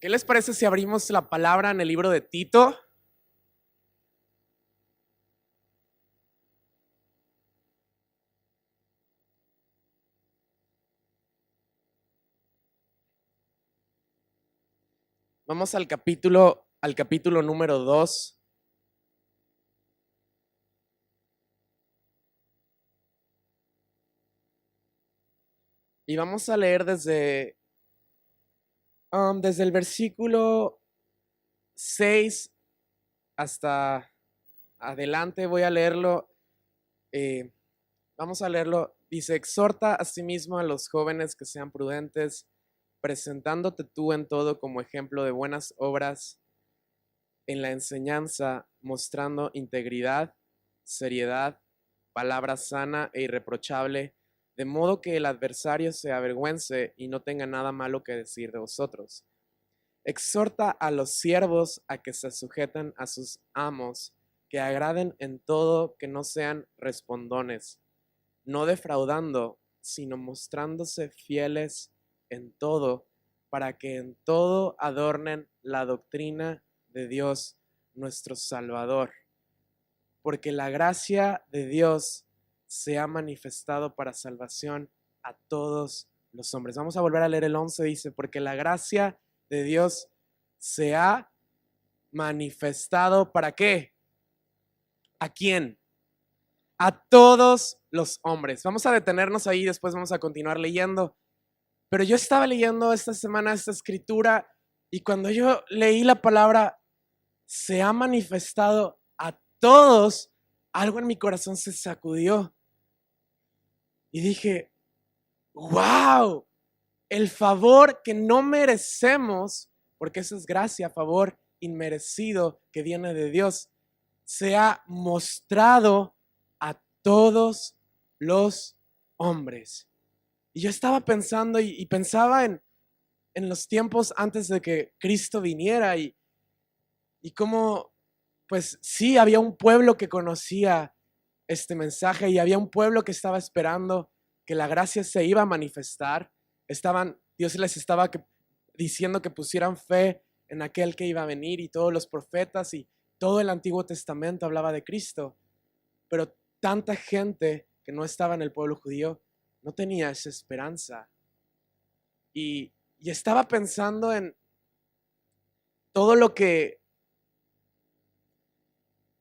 ¿Qué les parece si abrimos la palabra en el libro de Tito? Vamos al capítulo número 2. Y vamos a leer desde el versículo 6 hasta adelante. Voy a leerlo. eh, Vamos a leerlo. Dice: exhorta asimismo a los jóvenes que sean prudentes, presentándote tú en todo como ejemplo de buenas obras, en la enseñanza, mostrando integridad, seriedad, palabra sana e irreprochable, de modo que el adversario se avergüence y no tenga nada malo que decir de vosotros. Exhorta a los siervos a que se sujeten a sus amos, que agraden en todo, que no sean respondones, no defraudando, sino mostrándose fieles en todo, para que en todo adornen la doctrina de Dios nuestro Salvador. Porque la gracia de Dios se ha manifestado para salvación a todos los hombres. Vamos a volver a leer el 11, dice: porque la gracia de Dios se ha manifestado, ¿para qué? ¿A quién? A todos los hombres. Vamos a detenernos ahí, después vamos a continuar leyendo. Pero yo estaba leyendo esta semana esta escritura y cuando yo leí la palabra se ha manifestado a todos, algo en mi corazón se sacudió y dije: wow, el favor que no merecemos, porque eso es gracia, favor inmerecido que viene de Dios, se ha mostrado a todos los hombres. Y yo estaba pensando y pensaba en los tiempos antes de que Cristo viniera y cómo, pues sí, había un pueblo que conocía este mensaje y había un pueblo que estaba esperando que la gracia se iba a manifestar. Dios les estaba diciendo que pusieran fe en aquel que iba a venir, y todos los profetas y todo el Antiguo Testamento hablaba de Cristo. Pero tanta gente que no estaba en el pueblo judío no tenía esa esperanza. Y estaba pensando en todo lo que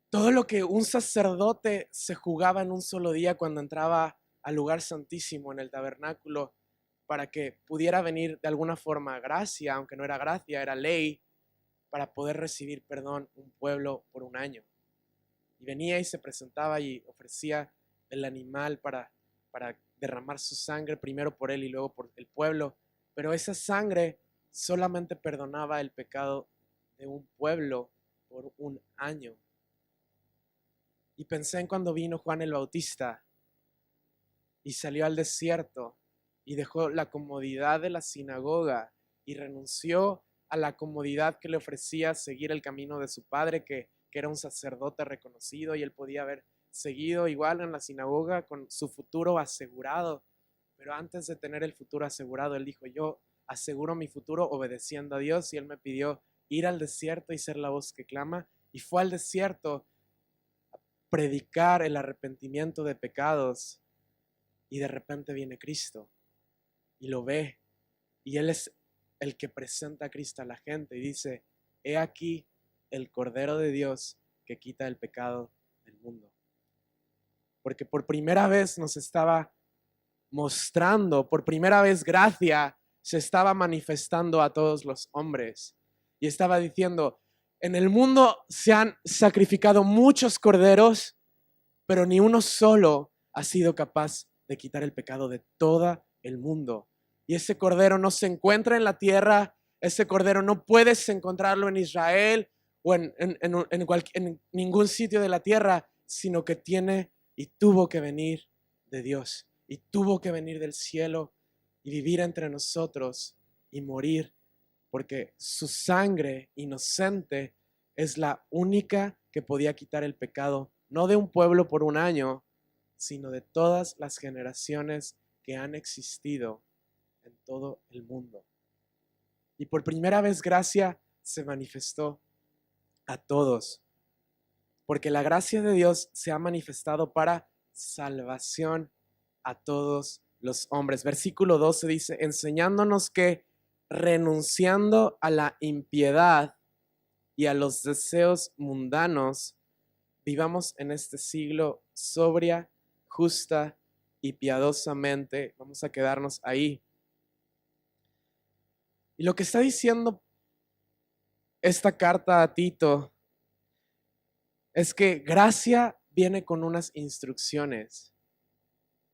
todo lo que un sacerdote se jugaba en un solo día cuando entraba al lugar santísimo en el tabernáculo, para que pudiera venir de alguna forma gracia, aunque no era gracia, era ley, para poder recibir perdón un pueblo por un año. Y venía y se presentaba y ofrecía el animal para derramar su sangre, primero por él y luego por el pueblo. Pero esa sangre solamente perdonaba el pecado de un pueblo por un año. Y pensé en cuando vino Juan el Bautista y salió al desierto y dejó la comodidad de la sinagoga y renunció a la comodidad que le ofrecía seguir el camino de su padre, que era un sacerdote reconocido, y él podía haber seguido igual en la sinagoga con su futuro asegurado. Pero antes de tener el futuro asegurado, él dijo: yo aseguro mi futuro obedeciendo a Dios. Y él me pidió ir al desierto y ser la voz que clama, y fue al desierto a predicar el arrepentimiento de pecados. Y de repente viene Cristo y lo ve, y él es el que presenta a Cristo a la gente y dice: he aquí el Cordero de Dios que quita el pecado del mundo. Porque por primera vez nos estaba mostrando, por primera vez gracia se estaba manifestando a todos los hombres, y estaba diciendo: en el mundo se han sacrificado muchos corderos, pero ni uno solo ha sido capaz de quitar el pecado de todo el mundo. Y ese cordero no se encuentra en la tierra, ese cordero no puedes encontrarlo en Israel o en ningún sitio de la tierra, sino que tiene y tuvo que venir de Dios, y tuvo que venir del cielo y vivir entre nosotros y morir, porque su sangre inocente es la única que podía quitar el pecado, no de un pueblo por un año, sino de todas las generaciones que han existido en todo el mundo. Y por primera vez gracia se manifestó a todos. Porque la gracia de Dios se ha manifestado para salvación a todos los hombres. Versículo 12 dice, enseñándonos que renunciando a la impiedad y a los deseos mundanos, vivamos en este siglo sobria, justa y piadosamente. Vamos a quedarnos ahí. Y lo que está diciendo esta carta a Tito es que gracia viene con unas instrucciones.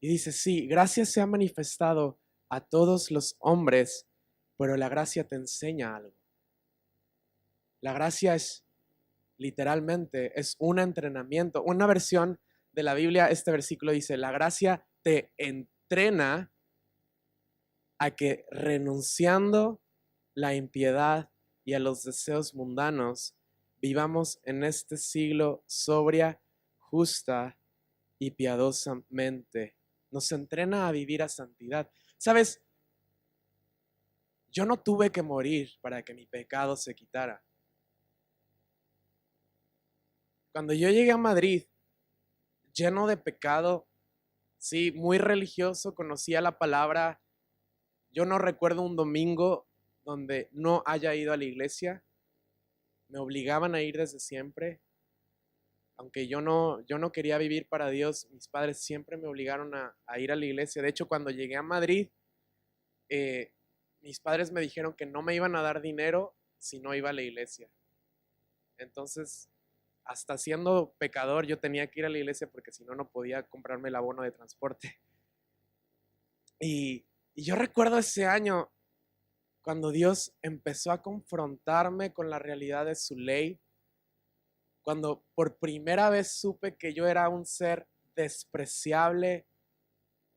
Y dice, sí, gracia se ha manifestado a todos los hombres, pero la gracia te enseña algo. La gracia es literalmente, es un entrenamiento. Una versión de la Biblia, este versículo dice, la gracia te entrena a que renunciando la impiedad y a los deseos mundanos, vivamos en este siglo sobria, justa y piadosamente. Nos entrena a vivir a santidad. ¿Sabes? Yo no tuve que morir para que mi pecado se quitara. Cuando yo llegué a Madrid, lleno de pecado, sí, muy religioso, conocía la palabra. Yo no recuerdo un domingo donde no haya ido a la iglesia. Me obligaban a ir desde siempre. Aunque yo no quería vivir para Dios, mis padres siempre me obligaron a ir a la iglesia. De hecho, cuando llegué a Madrid, mis padres me dijeron que no me iban a dar dinero si no iba a la iglesia. Entonces, hasta siendo pecador, yo tenía que ir a la iglesia porque si no, no podía comprarme el abono de transporte. Y yo recuerdo ese año cuando Dios empezó a confrontarme con la realidad de su ley, cuando por primera vez supe que yo era un ser despreciable,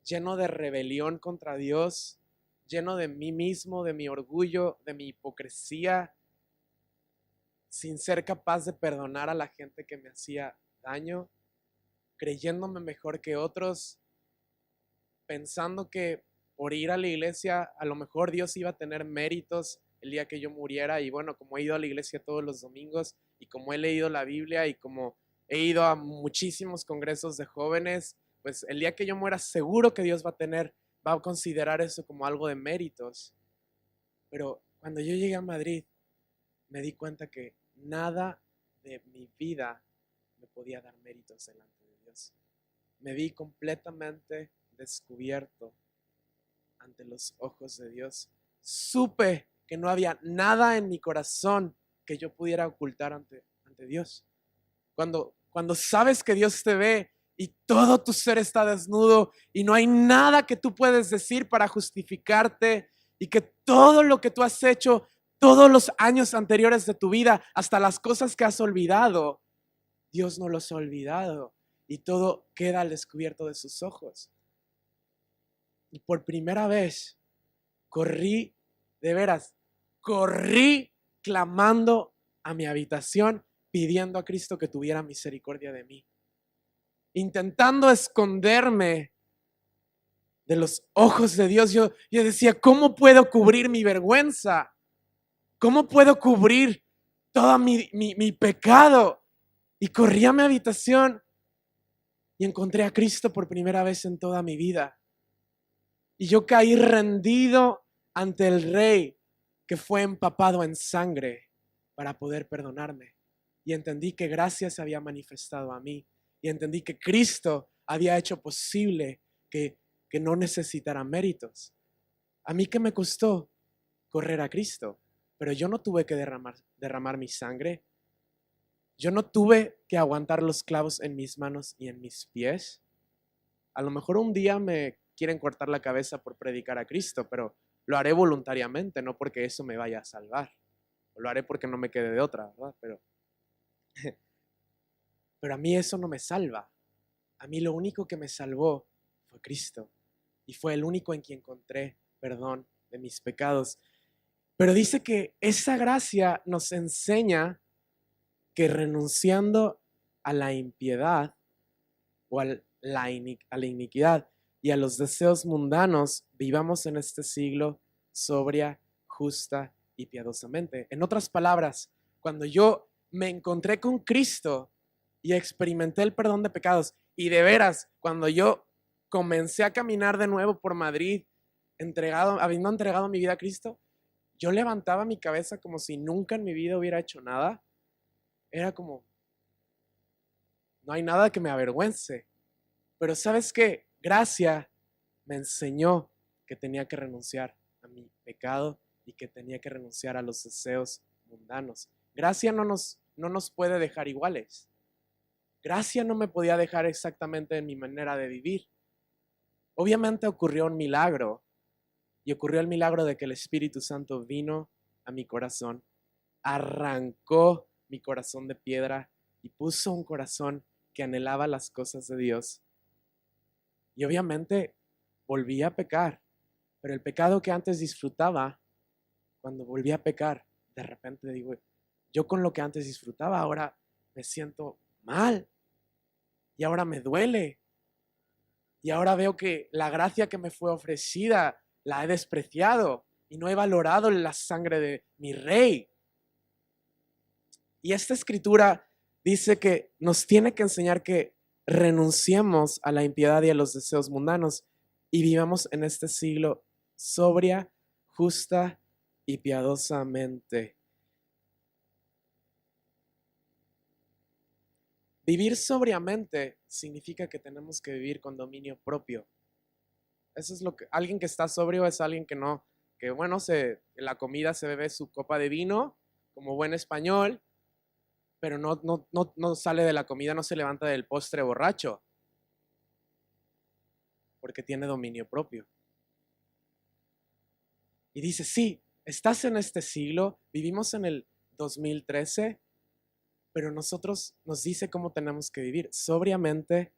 lleno de rebelión contra Dios, lleno de mí mismo, de mi orgullo, de mi hipocresía, sin ser capaz de perdonar a la gente que me hacía daño, creyéndome mejor que otros, pensando que por ir a la iglesia a lo mejor Dios iba a tener méritos el día que yo muriera. Y bueno, como he ido a la iglesia todos los domingos y como he leído la Biblia y como he ido a muchísimos congresos de jóvenes, pues el día que yo muera seguro que Dios va a considerar eso como algo de méritos. Pero cuando yo llegué a Madrid me di cuenta que nada de mi vida me podía dar méritos delante de Dios. Me vi completamente descubierto ante los ojos de Dios. Supe que no había nada en mi corazón que yo pudiera ocultar ante Dios. Cuando sabes que Dios te ve y todo tu ser está desnudo y no hay nada que tú puedes decir para justificarte y que todo lo que tú has hecho todos los años anteriores de tu vida, hasta las cosas que has olvidado, Dios no los ha olvidado y todo queda al descubierto de sus ojos. Y por primera vez corrí, de veras, corrí clamando a mi habitación, pidiendo a Cristo que tuviera misericordia de mí, intentando esconderme de los ojos de Dios. Yo decía, ¿cómo puedo cubrir mi vergüenza? ¿Cómo puedo cubrir todo mi pecado? Y corrí a mi habitación y encontré a Cristo por primera vez en toda mi vida. Y yo caí rendido ante el Rey que fue empapado en sangre para poder perdonarme. Y entendí que gracia se había manifestado a mí. Y entendí que Cristo había hecho posible que no necesitara méritos. ¿A mí qué me costó? Correr a Cristo. Pero yo no tuve que derramar mi sangre. Yo no tuve que aguantar los clavos en mis manos y en mis pies. A lo mejor un día me quieren cortar la cabeza por predicar a Cristo, pero lo haré voluntariamente, no porque eso me vaya a salvar. Lo haré porque no me quede de otra, ¿verdad? Pero a mí eso no me salva. A mí lo único que me salvó fue Cristo. Y fue el único en quien encontré perdón de mis pecados. Pero dice que esa gracia nos enseña que renunciando a la impiedad o a la iniquidad y a los deseos mundanos, vivamos en este siglo sobria, justa y piadosamente. En otras palabras, cuando yo me encontré con Cristo y experimenté el perdón de pecados, y de veras, cuando yo comencé a caminar de nuevo por Madrid, habiendo entregado mi vida a Cristo, yo levantaba mi cabeza como si nunca en mi vida hubiera hecho nada. Era como, no hay nada que me avergüence. Pero ¿sabes qué? Gracia me enseñó que tenía que renunciar a mi pecado y que tenía que renunciar a los deseos mundanos. Gracia no nos puede dejar iguales. Gracia no me podía dejar exactamente en mi manera de vivir. Obviamente ocurrió un milagro, y ocurrió el milagro de que el Espíritu Santo vino a mi corazón, arrancó mi corazón de piedra y puso un corazón que anhelaba las cosas de Dios. Y obviamente volví a pecar, pero el pecado que antes disfrutaba, cuando volví a pecar, de repente digo, yo con lo que antes disfrutaba ahora me siento mal y ahora me duele. Y ahora veo que la gracia que me fue ofrecida la he despreciado y no he valorado la sangre de mi rey. Y esta escritura dice que nos tiene que enseñar que renunciemos a la impiedad y a los deseos mundanos y vivamos en este siglo sobria, justa y piadosamente. Vivir sobriamente significa que tenemos que vivir con dominio propio. Eso es lo que alguien que está sobrio es alguien que no, que bueno, en la comida se bebe su copa de vino como buen español, pero no sale de la comida, no se levanta del postre borracho, porque tiene dominio propio. Y dice, sí, estás en este siglo, vivimos en el 2013, pero nosotros nos dice cómo tenemos que vivir, sobriamente,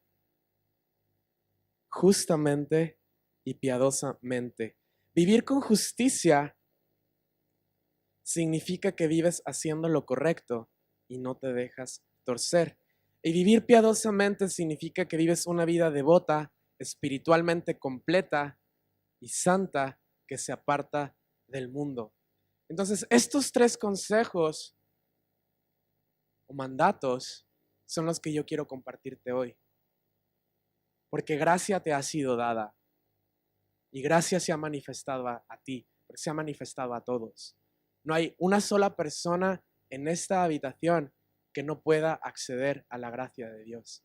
justamente y piadosamente. Vivir con justicia significa que vives haciendo lo correcto y no te dejas torcer. Y vivir piadosamente significa que vives una vida devota, espiritualmente completa y santa, que se aparta del mundo. Entonces, estos tres consejos o mandatos son los que yo quiero compartirte hoy. Porque gracia te ha sido dada y gracia se ha manifestado a ti, porque se ha manifestado a todos. No hay una sola persona en esta habitación que no pueda acceder a la gracia de Dios.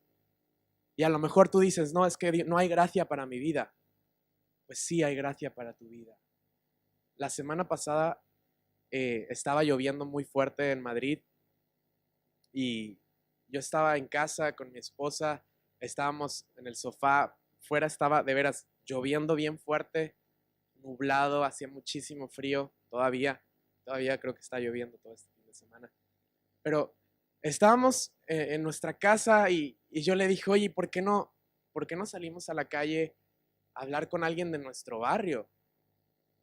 Y a lo mejor tú dices, no, es que no hay gracia para mi vida. Pues sí hay gracia para tu vida. La semana pasada estaba lloviendo muy fuerte en Madrid y yo estaba en casa con mi esposa, estábamos en el sofá, fuera estaba de veras lloviendo bien fuerte, nublado, hacía muchísimo frío, todavía creo que está lloviendo todo este fin de semana. Pero estábamos en nuestra casa y yo le dije, oye, ¿por qué no salimos a la calle a hablar con alguien de nuestro barrio?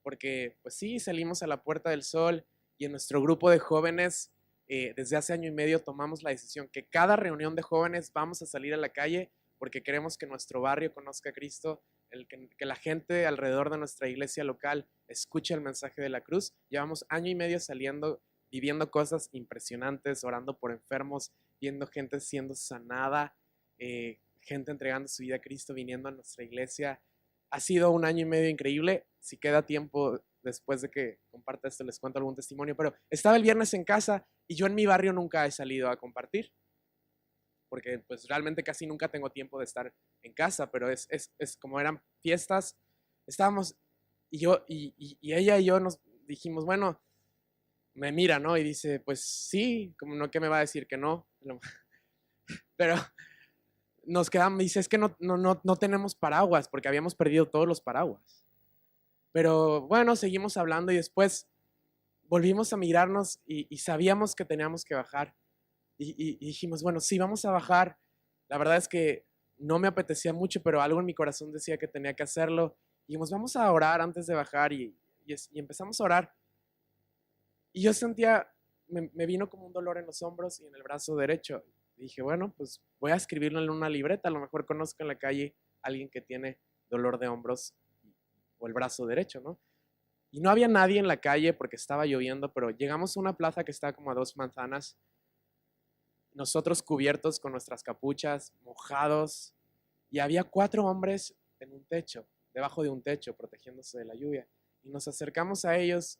Porque pues sí, salimos a la Puerta del Sol y en nuestro grupo de jóvenes desde hace año y medio tomamos la decisión que cada reunión de jóvenes vamos a salir a la calle porque queremos que nuestro barrio conozca a Cristo, que la gente alrededor de nuestra iglesia local escuche el mensaje de la cruz. Llevamos año y medio saliendo, viviendo cosas impresionantes, orando por enfermos, viendo gente siendo sanada, gente entregando su vida a Cristo, viniendo a nuestra iglesia. Ha sido un año y medio increíble. Si queda tiempo después de que comparta esto, les cuento algún testimonio. Pero estaba el viernes en casa y yo en mi barrio nunca he salido a compartir. Porque pues realmente casi nunca tengo tiempo de estar en casa. Pero es como eran fiestas. Estábamos y ella y yo nos dijimos, bueno, me mira, ¿no? Y dice, pues sí, como no, ¿qué me va a decir que no? Pero nos quedamos, dice, es que no tenemos paraguas, porque habíamos perdido todos los paraguas. Pero bueno, seguimos hablando y después volvimos a mirarnos y sabíamos que teníamos que bajar. Y dijimos, bueno, sí, vamos a bajar. La verdad es que no me apetecía mucho, pero algo en mi corazón decía que tenía que hacerlo. Y dijimos, vamos a orar antes de bajar y empezamos a orar. Y yo sentía, me vino como un dolor en los hombros y en el brazo derecho. Y dije, bueno, pues voy a escribirlo en una libreta. A lo mejor conozco en la calle a alguien que tiene dolor de hombros o el brazo derecho, ¿no? Y no había nadie en la calle porque estaba lloviendo, pero llegamos a una plaza que está como a 2 manzanas, nosotros cubiertos con nuestras capuchas, mojados, y había 4 hombres en un techo, debajo de un techo, protegiéndose de la lluvia. Y nos acercamos a ellos,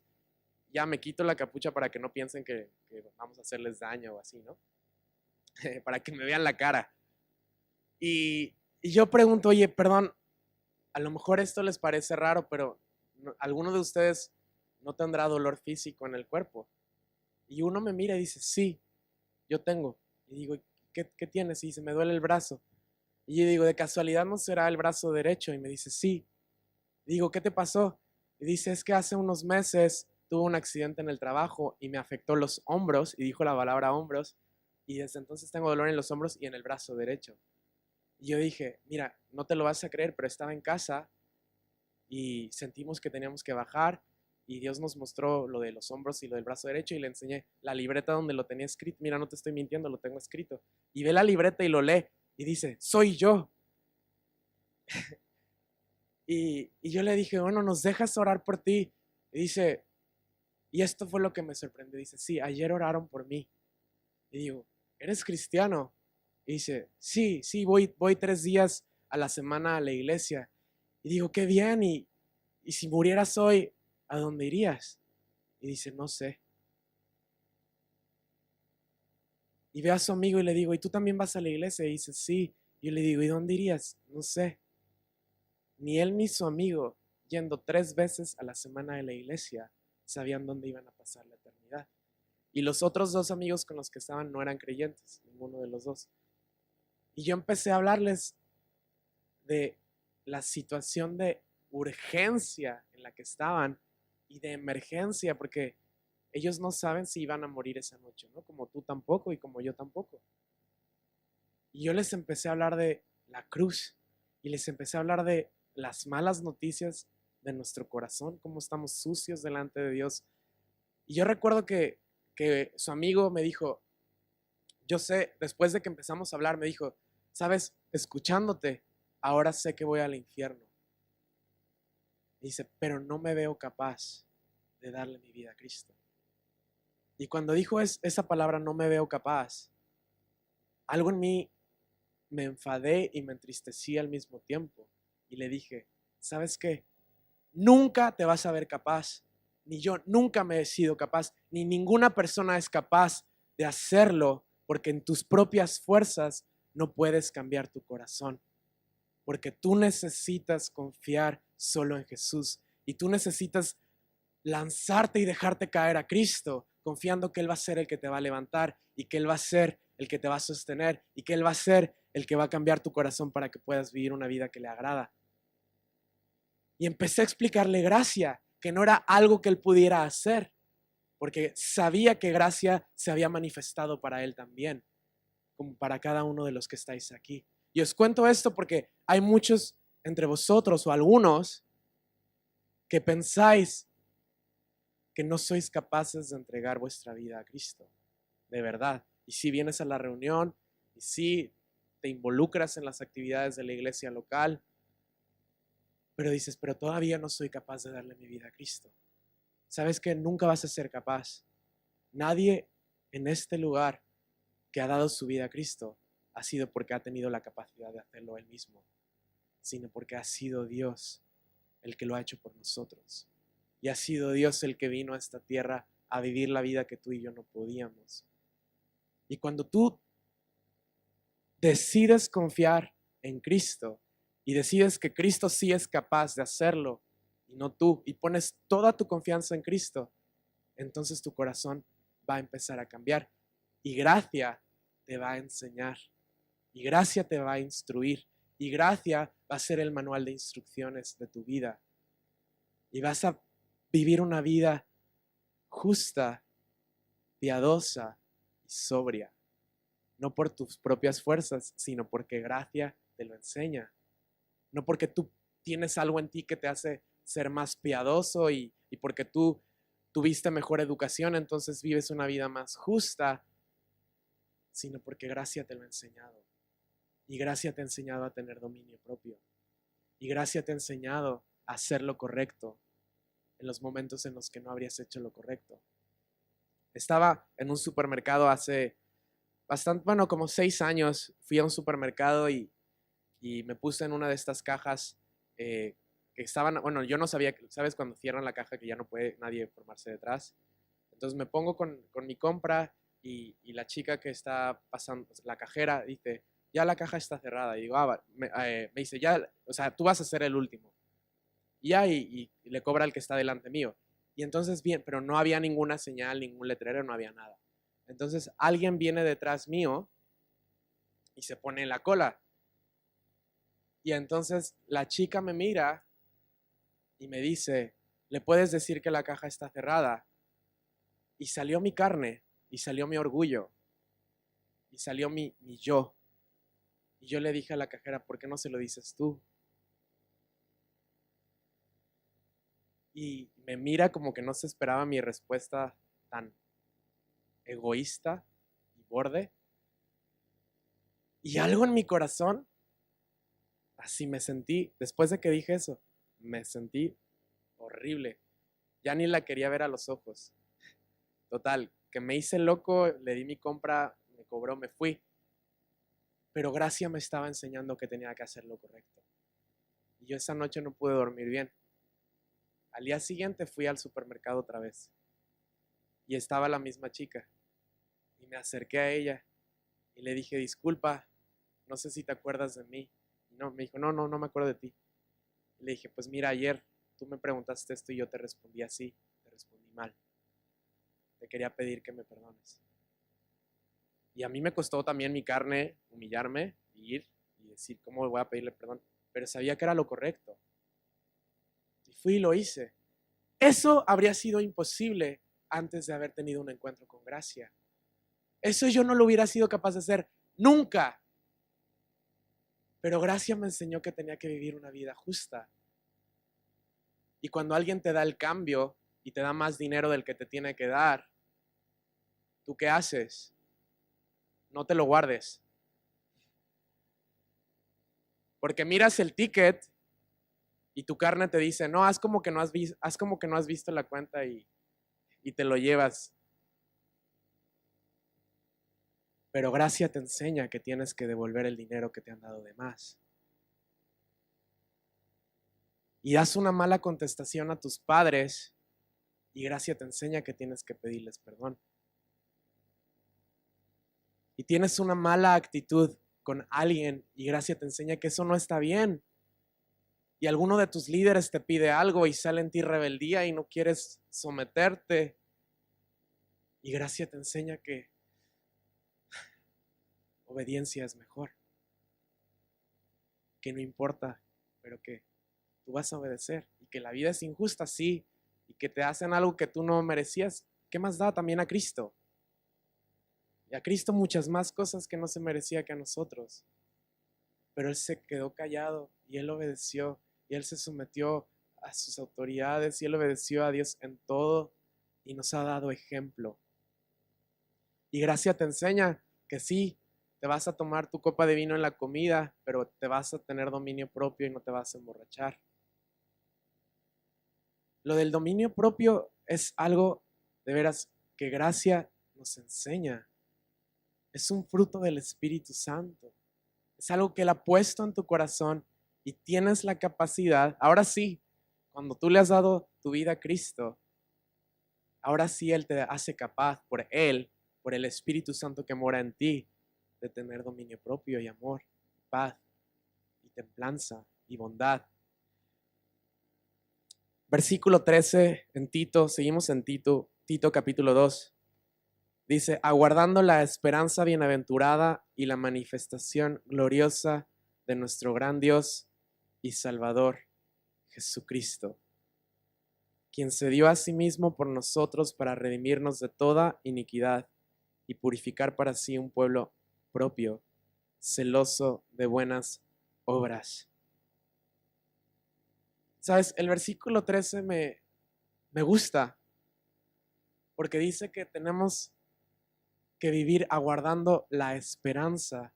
ya me quito la capucha para que no piensen que vamos a hacerles daño o así, ¿no? Para que me vean la cara. Y yo pregunto, oye, perdón, a lo mejor esto les parece raro, pero ¿alguno de ustedes no tendrá dolor físico en el cuerpo? Y uno me mira y dice, sí, yo tengo. Y digo, ¿qué tienes? Y dice, me duele el brazo. Y yo digo, ¿de casualidad no será el brazo derecho? Y me dice, sí. Y digo, ¿qué te pasó? Y dice, es que hace unos meses tuve un accidente en el trabajo y me afectó los hombros, y dijo la palabra hombros, y desde entonces tengo dolor en los hombros y en el brazo derecho. Y yo dije, mira, no te lo vas a creer, pero estaba en casa y sentimos que teníamos que bajar y Dios nos mostró lo de los hombros y lo del brazo derecho y le enseñé la libreta donde lo tenía escrito. Mira, no te estoy mintiendo, lo tengo escrito. Y ve la libreta y lo lee y dice, soy yo. Y yo le dije, bueno, ¿nos dejas orar por ti? Y dice, y esto fue lo que me sorprendió. Dice, sí, ayer oraron por mí. Y digo, ¿eres cristiano? Y dice, sí, sí, voy 3 días a la semana a la iglesia. Y digo, qué bien, y si murieras hoy, ¿a dónde irías? Y dice, no sé. Y ve a su amigo y le digo, ¿y tú también vas a la iglesia? Y dice, sí. Y yo le digo, ¿y dónde irías? No sé. Ni él ni su amigo, yendo 3 veces a la semana de la iglesia, sabían dónde iban a pasar la eternidad. Y los otros 2 amigos con los que estaban no eran creyentes, ninguno de los dos. Y yo empecé a hablarles de la situación de urgencia en la que estaban y de emergencia, porque ellos no saben si iban a morir esa noche, ¿no? Como tú tampoco y como yo tampoco. Y yo les empecé a hablar de la cruz y les empecé a hablar de las malas noticias de nuestro corazón, cómo estamos sucios delante de Dios. Y yo recuerdo que su amigo me dijo, yo sé, después de que empezamos a hablar, me dijo, sabes, escuchándote, ahora sé que voy al infierno. Y dice, pero no me veo capaz de darle mi vida a Cristo. Y cuando dijo esa palabra, no me veo capaz, algo en mí me enfadé y me entristecí al mismo tiempo. Y le dije, ¿sabes qué? Nunca te vas a ver capaz. Ni yo nunca me he sido capaz. Ni ninguna persona es capaz de hacerlo porque en tus propias fuerzas no puedes cambiar tu corazón. Porque tú necesitas confiar solo en Jesús. Y tú necesitas lanzarte y dejarte caer a Cristo, confiando que Él va a ser el que te va a levantar y que Él va a ser el que te va a sostener y que Él va a ser el que va a cambiar tu corazón para que puedas vivir una vida que le agrada. Y empecé a explicarle gracia, que no era algo que Él pudiera hacer, porque sabía que gracia se había manifestado para Él también, como para cada uno de los que estáis aquí. Y os cuento esto porque hay muchos entre vosotros o algunos que pensáis que no sois capaces de entregar vuestra vida a Cristo, de verdad. Y si vienes a la reunión, y si te involucras en las actividades de la iglesia local, pero dices, pero todavía no soy capaz de darle mi vida a Cristo. Sabes que nunca vas a ser capaz. Nadie en este lugar que ha dado su vida a Cristo ha sido porque ha tenido la capacidad de hacerlo él mismo, sino porque ha sido Dios el que lo ha hecho por nosotros. Y ha sido Dios el que vino a esta tierra a vivir la vida que tú y yo no podíamos. Y cuando tú decides confiar en Cristo y decides que Cristo sí es capaz de hacerlo y no tú, y pones toda tu confianza en Cristo, entonces tu corazón va a empezar a cambiar y gracia te va a enseñar y gracia te va a instruir y gracia va a ser el manual de instrucciones de tu vida y vas a vivir una vida justa, piadosa y sobria, no por tus propias fuerzas, sino porque gracia te lo enseña, no porque tú tienes algo en ti que te hace ser más piadoso y porque tú tuviste mejor educación, entonces vives una vida más justa, sino porque gracia te lo ha enseñado. Y gracia te ha enseñado a tener dominio propio. Y gracia te ha enseñado a hacer lo correcto en los momentos en los que no habrías hecho lo correcto. Estaba en un supermercado hace bastante, bueno, como 6 años. Fui a un supermercado y me puse en una de estas cajas que estaban, bueno, yo no sabía, ¿sabes? Cuando cierran la caja que ya no puede nadie formarse detrás. Entonces me pongo con mi compra y la chica que está pasando, la cajera, dice, ya la caja está cerrada. Y digo, me dice, ya, o sea, tú vas a ser el último. Y ya, y le cobra al que está delante mío. Y entonces, bien, pero no había ninguna señal, ningún letrero, no había nada. Entonces alguien viene detrás mío y se pone en la cola. Y entonces la chica me mira y me dice, ¿le puedes decir que la caja está cerrada? Y salió mi carne, y salió mi orgullo, y salió mi yo. Y yo le dije a la cajera, ¿por qué no se lo dices tú? Y me mira como que no se esperaba mi respuesta tan egoísta y borde. Y algo en mi corazón, así me sentí, después de que dije eso, me sentí horrible. Ya ni la quería ver a los ojos. Total, que me hice loco, le di mi compra, me cobró, me fui. Pero Gracia me estaba enseñando que tenía que hacer lo correcto. Y yo esa noche no pude dormir bien. Al día siguiente fui al supermercado otra vez. Y estaba la misma chica. Y me acerqué a ella y le dije, disculpa, no sé si te acuerdas de mí. Y no, me dijo, no me acuerdo de ti. Y le dije, pues mira, ayer tú me preguntaste esto y yo te respondí así, te respondí mal. Te quería pedir que me perdones. Y a mí me costó también mi carne humillarme, ir y decir, ¿cómo voy a pedirle perdón? Pero sabía que era lo correcto. Y fui y lo hice. Eso habría sido imposible antes de haber tenido un encuentro con Gracia. Eso yo no lo hubiera sido capaz de hacer nunca. Pero Gracia me enseñó que tenía que vivir una vida justa. Y cuando alguien te da el cambio y te da más dinero del que te tiene que dar, ¿tú qué haces? No te lo guardes. Porque miras el ticket y tu carne te dice, no, haz como que no has visto la cuenta y te lo llevas. Pero Gracia te enseña que tienes que devolver el dinero que te han dado de más. Y das una mala contestación a tus padres y Gracia te enseña que tienes que pedirles perdón. Y tienes una mala actitud con alguien y Gracia te enseña que eso no está bien. Y alguno de tus líderes te pide algo y sale en ti rebeldía y no quieres someterte. Y Gracia te enseña que obediencia es mejor. Que no importa, pero que tú vas a obedecer. Y que la vida es injusta, sí. Y que te hacen algo que tú no merecías. ¿Qué más da también a Cristo? Y a Cristo muchas más cosas que no se merecía que a nosotros. Pero Él se quedó callado y Él obedeció. Y Él se sometió a sus autoridades y Él obedeció a Dios en todo y nos ha dado ejemplo. Y Gracia te enseña que sí, te vas a tomar tu copa de vino en la comida, pero te vas a tener dominio propio y no te vas a emborrachar. Lo del dominio propio es algo de veras que Gracia nos enseña. Es un fruto del Espíritu Santo. Es algo que Él ha puesto en tu corazón y tienes la capacidad. Ahora sí, cuando tú le has dado tu vida a Cristo, ahora sí Él te hace capaz por Él, por el Espíritu Santo que mora en ti, de tener dominio propio y amor, paz y templanza y bondad. Versículo 13 en Tito, seguimos en Tito capítulo 2. Dice, aguardando la esperanza bienaventurada y la manifestación gloriosa de nuestro gran Dios y Salvador, Jesucristo, quien se dio a sí mismo por nosotros para redimirnos de toda iniquidad y purificar para sí un pueblo propio, celoso de buenas obras. ¿Sabes? El versículo 13 me gusta porque dice que tenemos que vivir aguardando la esperanza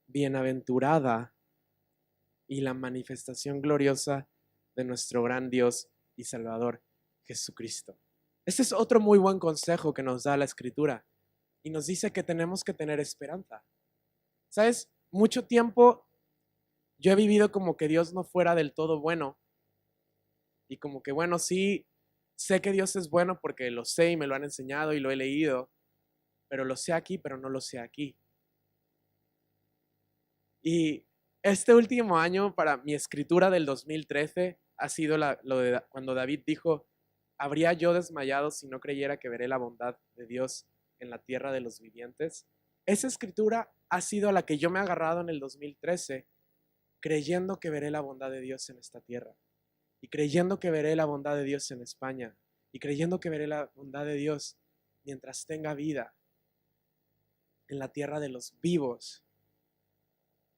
bienaventurada y la manifestación gloriosa de nuestro gran Dios y Salvador, Jesucristo. Este es otro muy buen consejo que nos da la Escritura y nos dice que tenemos que tener esperanza. ¿Sabes? Mucho tiempo yo he vivido como que Dios no fuera del todo bueno y como que bueno, sí, sé que Dios es bueno porque lo sé y me lo han enseñado y lo he leído, pero lo sé aquí, pero no lo sé aquí. Y este último año para mi escritura del 2013 ha sido lo de cuando David dijo, ¿habría yo desmayado si no creyera que veré la bondad de Dios en la tierra de los vivientes? Esa escritura ha sido a la que yo me he agarrado en el 2013, creyendo que veré la bondad de Dios en esta tierra, y creyendo que veré la bondad de Dios en España, y creyendo que veré la bondad de Dios mientras tenga vida en la tierra de los vivos.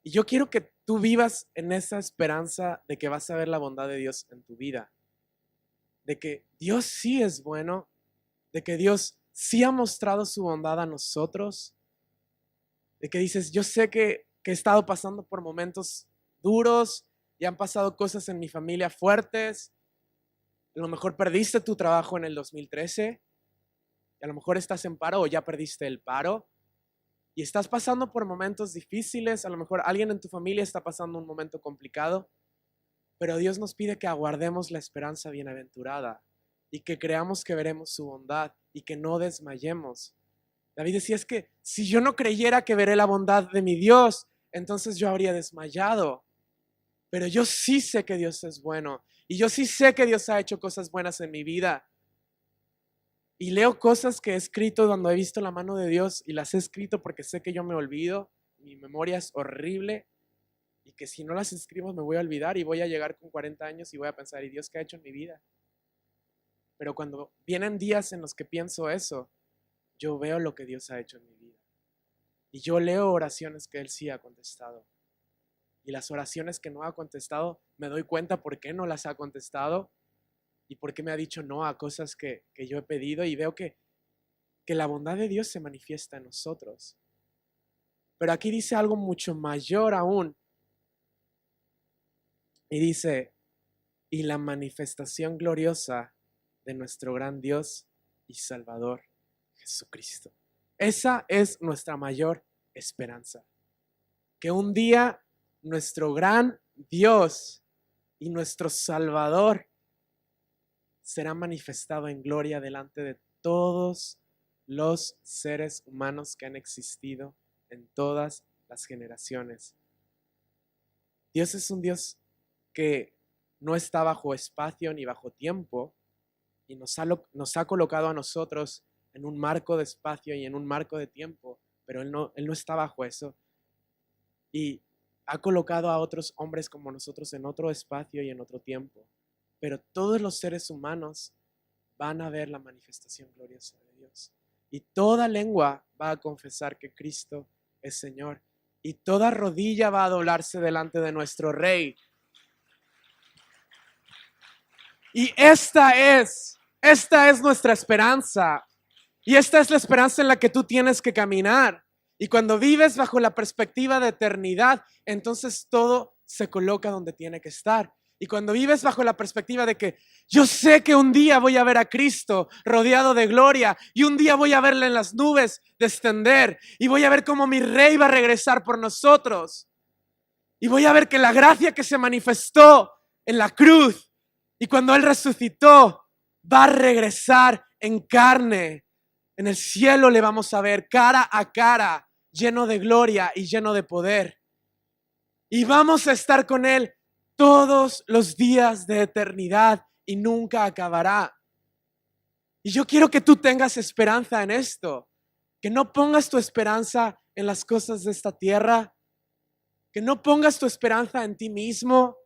Y yo quiero que tú vivas en esa esperanza de que vas a ver la bondad de Dios en tu vida, de que Dios sí es bueno, de que Dios sí ha mostrado su bondad a nosotros, de que dices, yo sé que he estado pasando por momentos duros y han pasado cosas en mi familia fuertes. A lo mejor perdiste tu trabajo en el 2013 y a lo mejor estás en paro o ya perdiste el paro y estás pasando por momentos difíciles. A lo mejor alguien en tu familia está pasando un momento complicado, pero Dios nos pide que aguardemos la esperanza bienaventurada y que creamos que veremos su bondad y que no desmayemos. David decía, es que si yo no creyera que veré la bondad de mi Dios, entonces yo habría desmayado. Pero yo sí sé que Dios es bueno y yo sí sé que Dios ha hecho cosas buenas en mi vida. Y leo cosas que he escrito cuando he visto la mano de Dios y las he escrito porque sé que yo me olvido, mi memoria es horrible y que si no las escribo me voy a olvidar y voy a llegar con 40 años y voy a pensar, ¿y Dios qué ha hecho en mi vida? Pero cuando vienen días en los que pienso eso, yo veo lo que Dios ha hecho en mi vida. Y yo leo oraciones que Él sí ha contestado. Y las oraciones que no ha contestado, me doy cuenta por qué no las ha contestado y por qué me ha dicho no a cosas que yo he pedido y veo que la bondad de Dios se manifiesta en nosotros. Pero aquí dice algo mucho mayor aún. Y dice, y la manifestación gloriosa de nuestro gran Dios y Salvador, Jesucristo. Esa es nuestra mayor esperanza. Que un día nuestro gran Dios y nuestro Salvador será manifestado en gloria delante de todos los seres humanos que han existido en todas las generaciones. Dios es un Dios que no está bajo espacio ni bajo tiempo y nos ha colocado a nosotros en un marco de espacio y en un marco de tiempo, pero Él no está bajo eso. Y ha colocado a otros hombres como nosotros en otro espacio y en otro tiempo. Pero todos los seres humanos van a ver la manifestación gloriosa de Dios. Y toda lengua va a confesar que Cristo es Señor. Y toda rodilla va a doblarse delante de nuestro Rey. Y esta es nuestra esperanza. Y esta es la esperanza en la que tú tienes que caminar. Y cuando vives bajo la perspectiva de eternidad, entonces todo se coloca donde tiene que estar. Y cuando vives bajo la perspectiva de que yo sé que un día voy a ver a Cristo rodeado de gloria y un día voy a verle en las nubes descender y voy a ver cómo mi Rey va a regresar por nosotros. Y voy a ver que la gracia que se manifestó en la cruz y cuando Él resucitó va a regresar en carne. En el cielo le vamos a ver cara a cara, lleno de gloria y lleno de poder. Y vamos a estar con Él todos los días de eternidad y nunca acabará. Y yo quiero que tú tengas esperanza en esto, que no pongas tu esperanza en las cosas de esta tierra, que no pongas tu esperanza en ti mismo,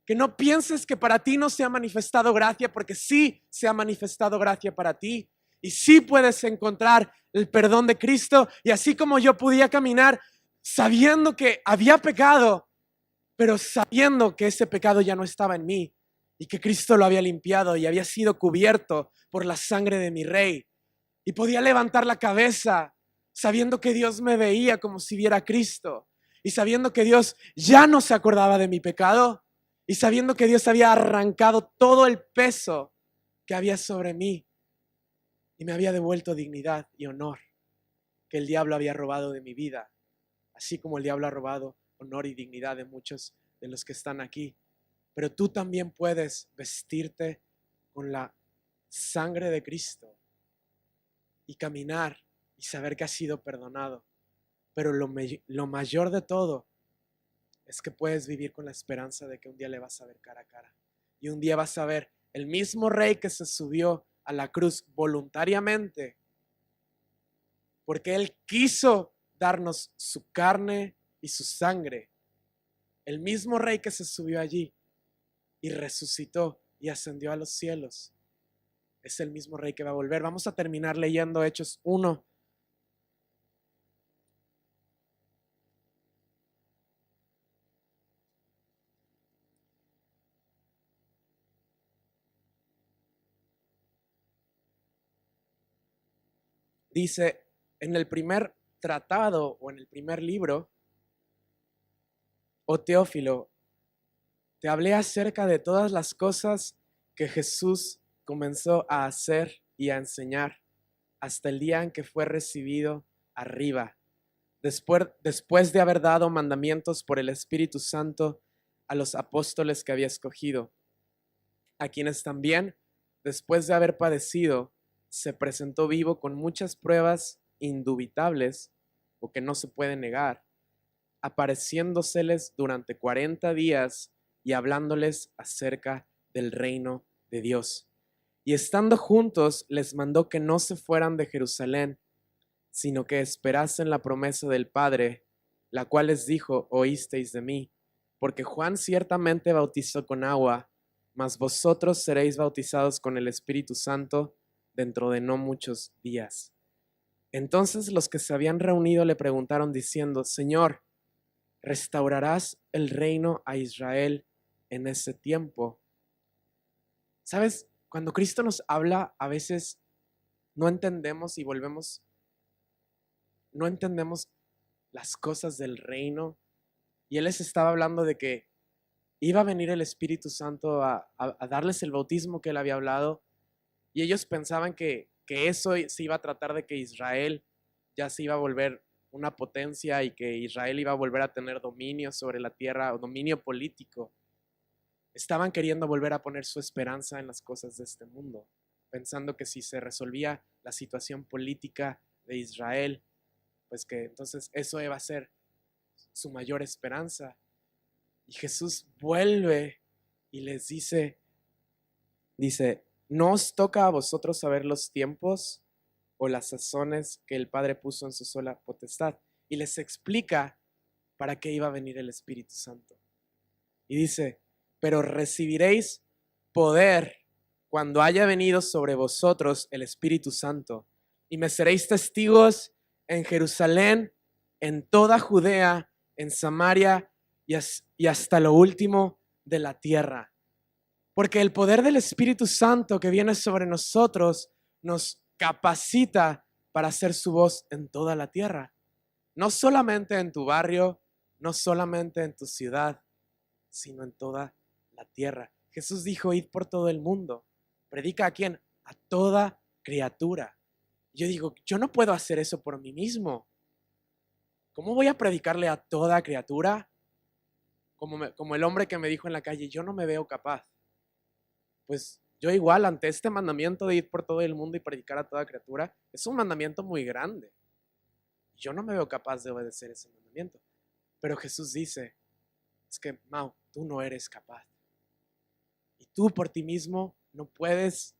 que no pienses que para ti no se ha manifestado gracia, porque sí se ha manifestado gracia para ti. Y sí puedes encontrar el perdón de Cristo. Y así como yo podía caminar sabiendo que había pecado, pero sabiendo que ese pecado ya no estaba en mí y que Cristo lo había limpiado y había sido cubierto por la sangre de mi Rey. Y podía levantar la cabeza sabiendo que Dios me veía como si viera a Cristo y sabiendo que Dios ya no se acordaba de mi pecado y sabiendo que Dios había arrancado todo el peso que había sobre mí y me había devuelto dignidad y honor que el diablo había robado de mi vida, así como el diablo ha robado honor y dignidad de muchos de los que están aquí. Pero tú también puedes vestirte con la sangre de Cristo y caminar y saber que has sido perdonado. Pero lo mayor de todo es que puedes vivir con la esperanza de que un día le vas a ver cara a cara. Y un día vas a ver el mismo rey que se subió a la cruz voluntariamente, porque Él quiso darnos su carne y su sangre. El mismo rey que se subió allí y resucitó y ascendió a los cielos es el mismo rey que va a volver. Vamos a terminar leyendo Hechos 1. Dice, en el primer tratado o en el primer libro, oh Teófilo, te hablé acerca de todas las cosas que Jesús comenzó a hacer y a enseñar hasta el día en que fue recibido arriba, después de haber dado mandamientos por el Espíritu Santo a los apóstoles que había escogido, a quienes también, después de haber padecido, se presentó vivo con muchas pruebas indubitables o que no se pueden negar, apareciéndoseles durante 40 días y hablándoles acerca del reino de Dios. Y estando juntos, les mandó que no se fueran de Jerusalén, sino que esperasen la promesa del Padre, la cual les dijo, oísteis de mí, porque Juan ciertamente bautizó con agua, mas vosotros seréis bautizados con el Espíritu Santo dentro de no muchos días. Entonces los que se habían reunido le preguntaron diciendo, Señor, ¿restaurarás el reino a Israel en ese tiempo? ¿Sabes? Cuando Cristo nos habla, a veces no entendemos y no entendemos las cosas del reino. Y Él les estaba hablando de que iba a venir el Espíritu Santo a darles el bautismo que Él había hablado. Y ellos pensaban que eso se iba a tratar de que Israel ya se iba a volver una potencia y que Israel iba a volver a tener dominio sobre la tierra o dominio político. Estaban queriendo volver a poner su esperanza en las cosas de este mundo, pensando que si se resolvía la situación política de Israel, pues que entonces eso iba a ser su mayor esperanza. Y Jesús vuelve y les dice, ¿no os toca a vosotros saber los tiempos o las sazones que el Padre puso en su sola potestad? Y les explica para qué iba a venir el Espíritu Santo. Y dice, pero recibiréis poder cuando haya venido sobre vosotros el Espíritu Santo, y me seréis testigos en Jerusalén, en toda Judea, en Samaria y hasta lo último de la tierra. Porque el poder del Espíritu Santo que viene sobre nosotros nos capacita para hacer su voz en toda la tierra. No solamente en tu barrio, no solamente en tu ciudad, sino en toda la tierra. Jesús dijo, id por todo el mundo. ¿Predica a quién? A toda criatura. Yo digo, yo no puedo hacer eso por mí mismo. ¿Cómo voy a predicarle a toda criatura? Como el hombre que me dijo en la calle, yo no me veo capaz. Pues yo igual ante este mandamiento de ir por todo el mundo y predicar a toda criatura, es un mandamiento muy grande. Yo no me veo capaz de obedecer ese mandamiento. Pero Jesús dice, es que, Mau, tú no eres capaz. Y tú por ti mismo no puedes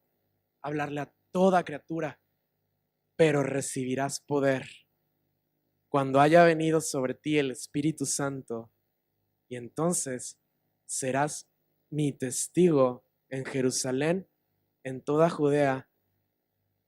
hablarle a toda criatura, pero recibirás poder cuando haya venido sobre ti el Espíritu Santo, y entonces serás mi testigo en Jerusalén, en toda Judea,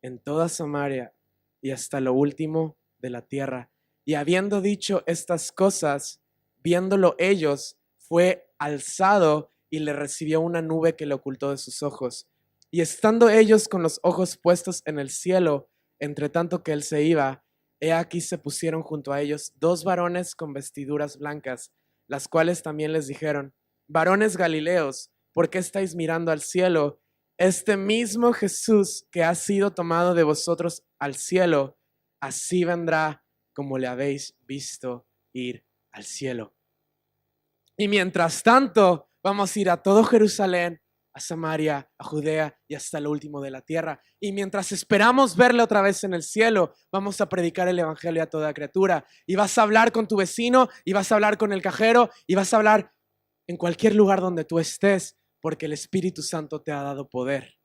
en toda Samaria y hasta lo último de la tierra. Y habiendo dicho estas cosas, viéndolo ellos, fue alzado y le recibió una nube que le ocultó de sus ojos. Y estando ellos con los ojos puestos en el cielo, entre tanto que él se iba, he aquí se pusieron junto a ellos dos varones con vestiduras blancas, las cuales también les dijeron, varones Galileos, ¿por qué estáis mirando al cielo? Este mismo Jesús que ha sido tomado de vosotros al cielo, así vendrá como le habéis visto ir al cielo. Y mientras tanto, vamos a ir a todo Jerusalén, a Samaria, a Judea y hasta lo último de la tierra. Y mientras esperamos verle otra vez en el cielo, vamos a predicar el evangelio a toda criatura. Y vas a hablar con tu vecino, y vas a hablar con el cajero, y vas a hablar en cualquier lugar donde tú estés, porque el Espíritu Santo te ha dado poder.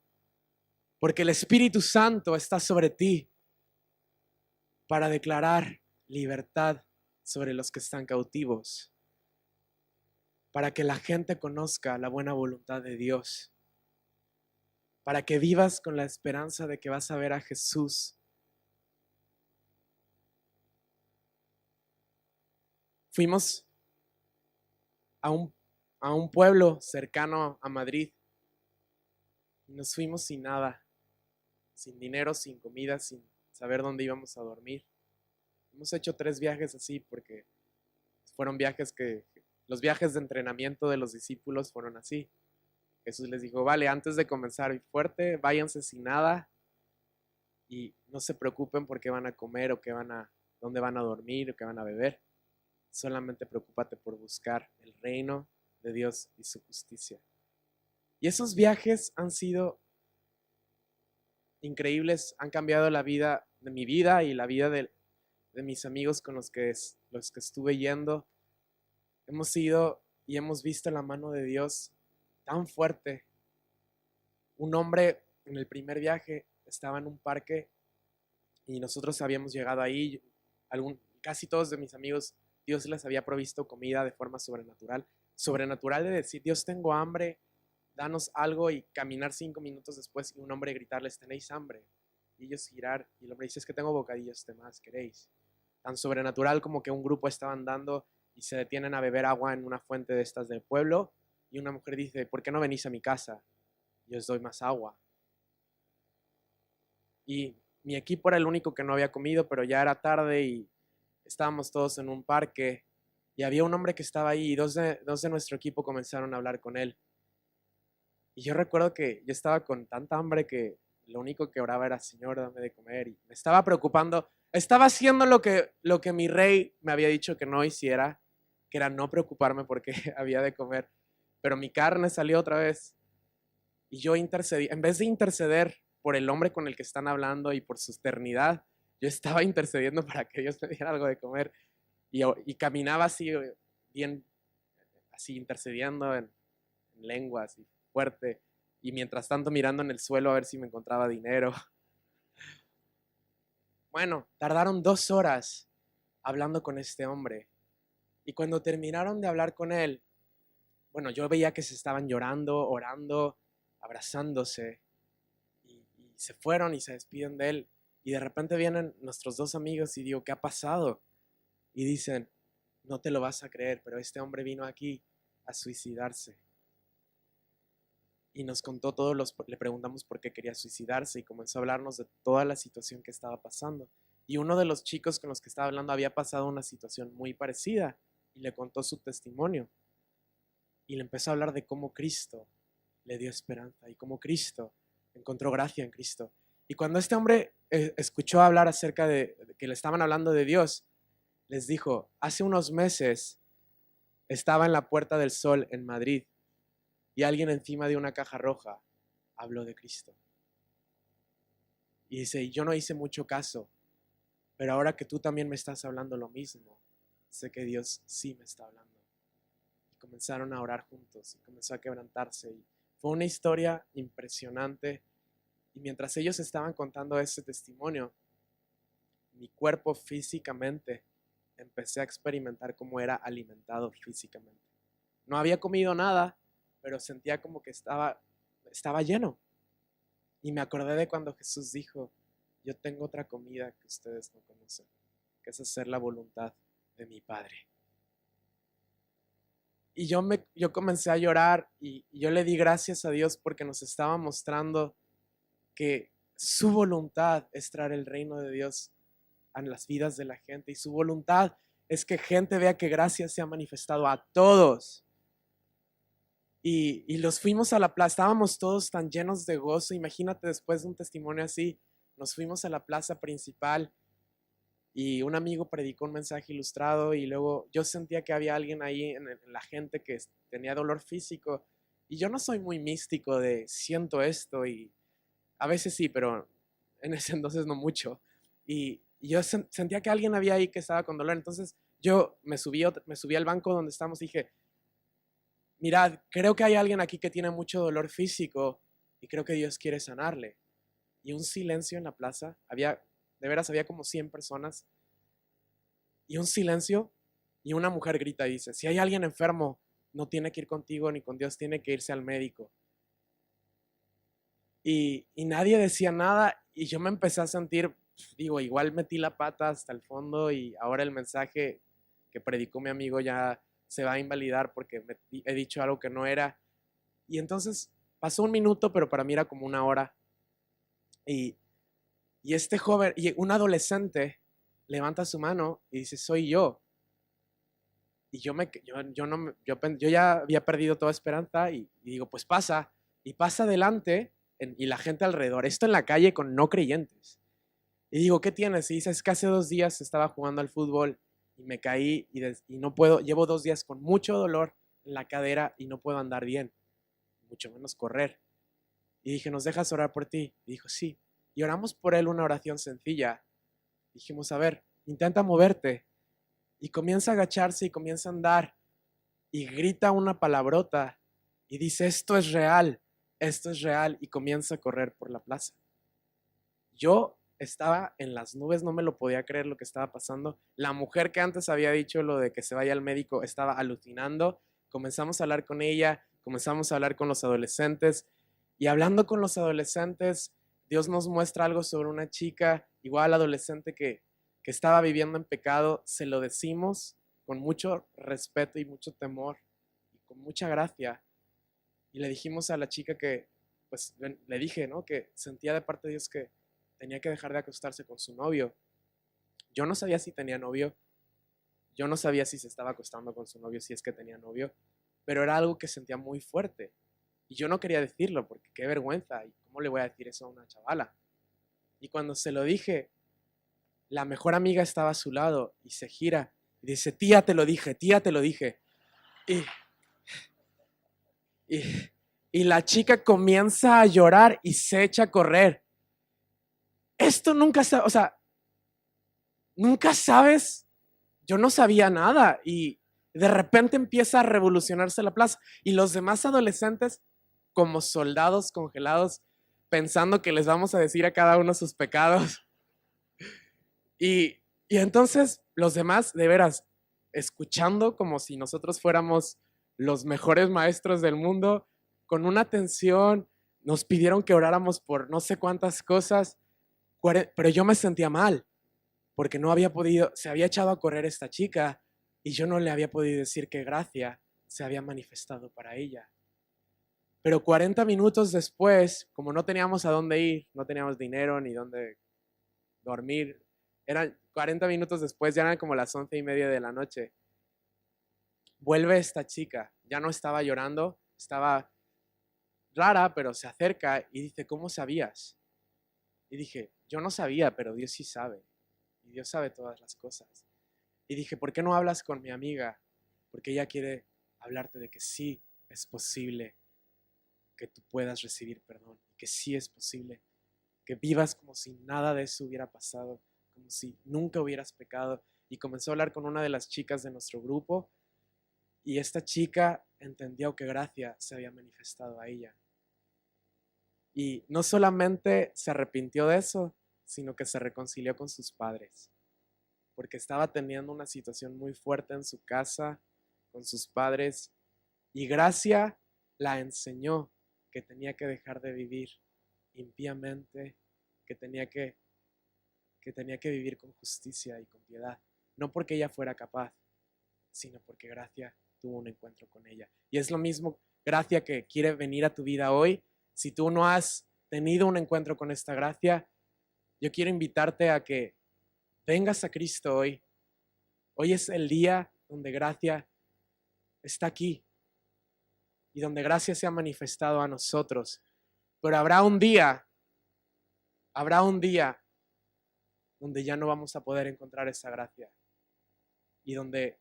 Porque el Espíritu Santo está sobre ti para declarar libertad sobre los que están cautivos, para que la gente conozca la buena voluntad de Dios, para que vivas con la esperanza de que vas a ver a Jesús. Fuimos a un pueblo cercano a Madrid y nos fuimos sin nada, sin dinero, sin comida, sin saber dónde íbamos a dormir. Hemos hecho 3 viajes así porque fueron viajes los viajes de entrenamiento de los discípulos fueron así. Jesús les dijo, vale, antes de comenzar fuerte, váyanse sin nada y no se preocupen por qué van a comer o dónde van a dormir o qué van a beber. Solamente preocúpate por buscar el reino de Dios y su justicia. Y esos viajes han sido increíbles, han cambiado la vida de mi vida y la vida de mis amigos con los que estuve yendo. Hemos ido y hemos visto la mano de Dios tan fuerte. Un hombre en el primer viaje estaba en un parque y nosotros habíamos llegado ahí. Casi todos de mis amigos, Dios les había provisto comida de forma sobrenatural. Sobrenatural de decir, Dios, tengo hambre, danos algo, y caminar 5 minutos después y un hombre gritarles, ¿tenéis hambre? Y ellos girar y el hombre dice, es que tengo bocadillos, ¿qué más queréis? Tan sobrenatural como que un grupo estaba andando y se detienen a beber agua en una fuente de estas del pueblo y una mujer dice, ¿por qué no venís a mi casa? Yo os doy más agua. Y mi equipo era el único que no había comido, pero ya era tarde y estábamos todos en un parque y había un hombre que estaba ahí y dos de nuestro equipo comenzaron a hablar con él. Y yo recuerdo que yo estaba con tanta hambre que lo único que oraba era, Señor, dame de comer. Y me estaba preocupando. Estaba haciendo lo que mi rey me había dicho que no hiciera, que era no preocuparme porque había de comer. Pero mi carne salió otra vez. Y yo intercedí. En vez de interceder por el hombre con el que están hablando y por su eternidad, yo estaba intercediendo para que Dios me diera algo de comer. Y caminaba así, bien, así intercediendo en lenguas y fuerte. Y mientras tanto mirando en el suelo a ver si me encontraba dinero. Bueno, tardaron 2 horas hablando con este hombre. Y cuando terminaron de hablar con él, bueno, yo veía que se estaban llorando, orando, abrazándose. Y se fueron y se despiden de él. Y de repente vienen nuestros 2 amigos y digo, ¿qué ha pasado? Y dicen, no te lo vas a creer, pero este hombre vino aquí a suicidarse. Y nos contó le preguntamos por qué quería suicidarse y comenzó a hablarnos de toda la situación que estaba pasando. Y uno de los chicos con los que estaba hablando había pasado una situación muy parecida y le contó su testimonio. Y le empezó a hablar de cómo Cristo le dio esperanza y cómo Cristo encontró gracia en Cristo. Y cuando este hombre escuchó hablar acerca de que le estaban hablando de Dios, les dijo, hace unos meses estaba en la Puerta del Sol en Madrid y alguien encima de una caja roja habló de Cristo. Y dice, yo no hice mucho caso, pero ahora que tú también me estás hablando lo mismo, sé que Dios sí me está hablando. Y comenzaron a orar juntos y comenzó a quebrantarse. Y fue una historia impresionante. Y mientras ellos estaban contando ese testimonio, mi cuerpo físicamente empecé a experimentar cómo era alimentado físicamente. No había comido nada, pero sentía como que estaba lleno. Y me acordé de cuando Jesús dijo, yo tengo otra comida que ustedes no conocen, que es hacer la voluntad de mi Padre. Y yo comencé a llorar y yo le di gracias a Dios porque nos estaba mostrando que su voluntad es traer el reino de Dios a las vidas de la gente. Y su voluntad es que gente vea que gracia se ha manifestado a todos. Y los fuimos a la plaza, estábamos todos tan llenos de gozo, imagínate después de un testimonio así, nos fuimos a la plaza principal y un amigo predicó un mensaje ilustrado y luego yo sentía que había alguien ahí en la gente que tenía dolor físico y yo no soy muy místico de siento esto y a veces sí, pero en ese entonces no mucho. Y yo sentía que alguien había ahí que estaba con dolor, entonces yo me subí al banco donde estábamos y dije, mirad, creo que hay alguien aquí que tiene mucho dolor físico y creo que Dios quiere sanarle. Y un silencio en la plaza, de veras había como 100 personas y un silencio y una mujer grita y dice, si hay alguien enfermo, no tiene que ir contigo ni con Dios, tiene que irse al médico. Y nadie decía nada y yo me empecé a sentir, digo, igual metí la pata hasta el fondo y ahora el mensaje que predicó mi amigo ya se va a invalidar porque he dicho algo que no era. Y entonces pasó un minuto, pero para mí era como una hora. Y, y este joven, y un adolescente levanta su mano y dice, soy yo. Y yo ya había perdido toda esperanza y digo, pues pasa. Y pasa adelante y la gente alrededor. Esto en la calle con no creyentes. Y digo, ¿qué tienes? Y dice, es que hace 2 días estaba jugando al fútbol y me caí y no puedo, llevo 2 días con mucho dolor en la cadera y no puedo andar bien, mucho menos correr. Y dije, ¿nos dejas orar por ti? Y dijo, sí. Y oramos por él una oración sencilla. Dijimos, a ver, intenta moverte. Y comienza a agacharse y comienza a andar. Y grita una palabrota. Y dice, esto es real, esto es real. Y comienza a correr por la plaza. Yo estaba en las nubes, no me lo podía creer lo que estaba pasando. La mujer que antes había dicho lo de que se vaya al médico estaba alucinando. Comenzamos a hablar con ella, comenzamos a hablar con los adolescentes y hablando con los adolescentes, Dios nos muestra algo sobre una chica, igual adolescente que estaba viviendo en pecado. Se lo decimos con mucho respeto y mucho temor y con mucha gracia. Y le dijimos a la chica que, pues le dije, ¿no? Que sentía de parte de Dios que tenía que dejar de acostarse con su novio. Yo no sabía si tenía novio, yo no sabía si se estaba acostando con su novio, si es que tenía novio, pero era algo que sentía muy fuerte. Y yo no quería decirlo porque qué vergüenza, y cómo le voy a decir eso a una chavala. Y cuando se lo dije, la mejor amiga estaba a su lado y se gira y dice, tía, te lo dije, tía, te lo dije. Y, y, y la chica comienza a llorar y se echa a correr. Esto nunca, o sea, nunca sabes, yo no sabía nada y de repente empieza a revolucionarse la plaza y los demás adolescentes como soldados congelados pensando que les vamos a decir a cada uno sus pecados y entonces los demás de veras escuchando como si nosotros fuéramos los mejores maestros del mundo con una atención, nos pidieron que oráramos por no sé cuántas cosas, pero yo me sentía mal porque no había podido, se había echado a correr esta chica y yo no le había podido decir que gracia se había manifestado para ella. Pero 40 minutos después, como no teníamos a dónde ir, no teníamos dinero ni dónde dormir, eran 40 minutos después, ya eran como las 11:30 de la noche. Vuelve esta chica, ya no estaba llorando, estaba rara, pero se acerca y dice, ¿cómo sabías? Y dije, yo no sabía, pero Dios sí sabe. Y Dios sabe todas las cosas. Y dije, ¿por qué no hablas con mi amiga? Porque ella quiere hablarte de que sí es posible que tú puedas recibir perdón, que sí es posible que vivas como si nada de eso hubiera pasado, como si nunca hubieras pecado. Y comenzó a hablar con una de las chicas de nuestro grupo y esta chica entendió que gracia se había manifestado a ella. Y no solamente se arrepintió de eso, sino que se reconcilió con sus padres, porque estaba teniendo una situación muy fuerte en su casa, con sus padres, y gracia la enseñó que tenía que dejar de vivir impíamente, que tenía que vivir con justicia y con piedad, no porque ella fuera capaz, sino porque gracia tuvo un encuentro con ella. Y es lo mismo gracia que quiere venir a tu vida hoy. Si tú no has tenido un encuentro con esta gracia, yo quiero invitarte a que vengas a Cristo hoy. Hoy es el día donde gracia está aquí. Y y donde gracia se ha manifestado a nosotros. Pero habrá un día donde ya no vamos a poder encontrar esa gracia y donde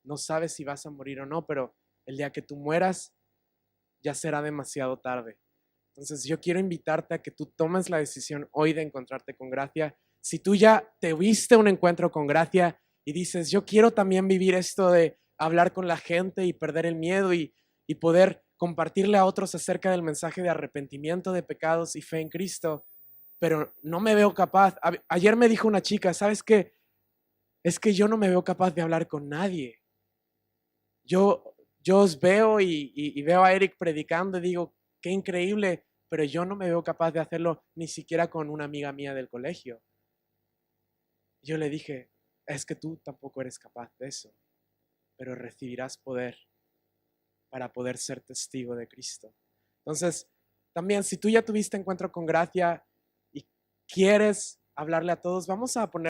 no sabes si vas a morir o no, pero el día que tú mueras ya será demasiado tarde. Entonces yo quiero invitarte a que tú tomes la decisión hoy de encontrarte con gracia. Si tú ya te viste un encuentro con gracia y dices, yo quiero también vivir esto de hablar con la gente y perder el miedo y poder compartirle a otros acerca del mensaje de arrepentimiento de pecados y fe en Cristo, pero no me veo capaz. Ayer me dijo una chica, ¿sabes qué? Es que yo no me veo capaz de hablar con nadie. Yo os veo y veo a Eric predicando y digo, qué increíble, pero yo no me veo capaz de hacerlo ni siquiera con una amiga mía del colegio. Yo le dije, es que tú tampoco eres capaz de eso, pero recibirás poder para poder ser testigo de Cristo. Entonces, también si tú ya tuviste encuentro con gracia y quieres hablarle a todos, vamos a poner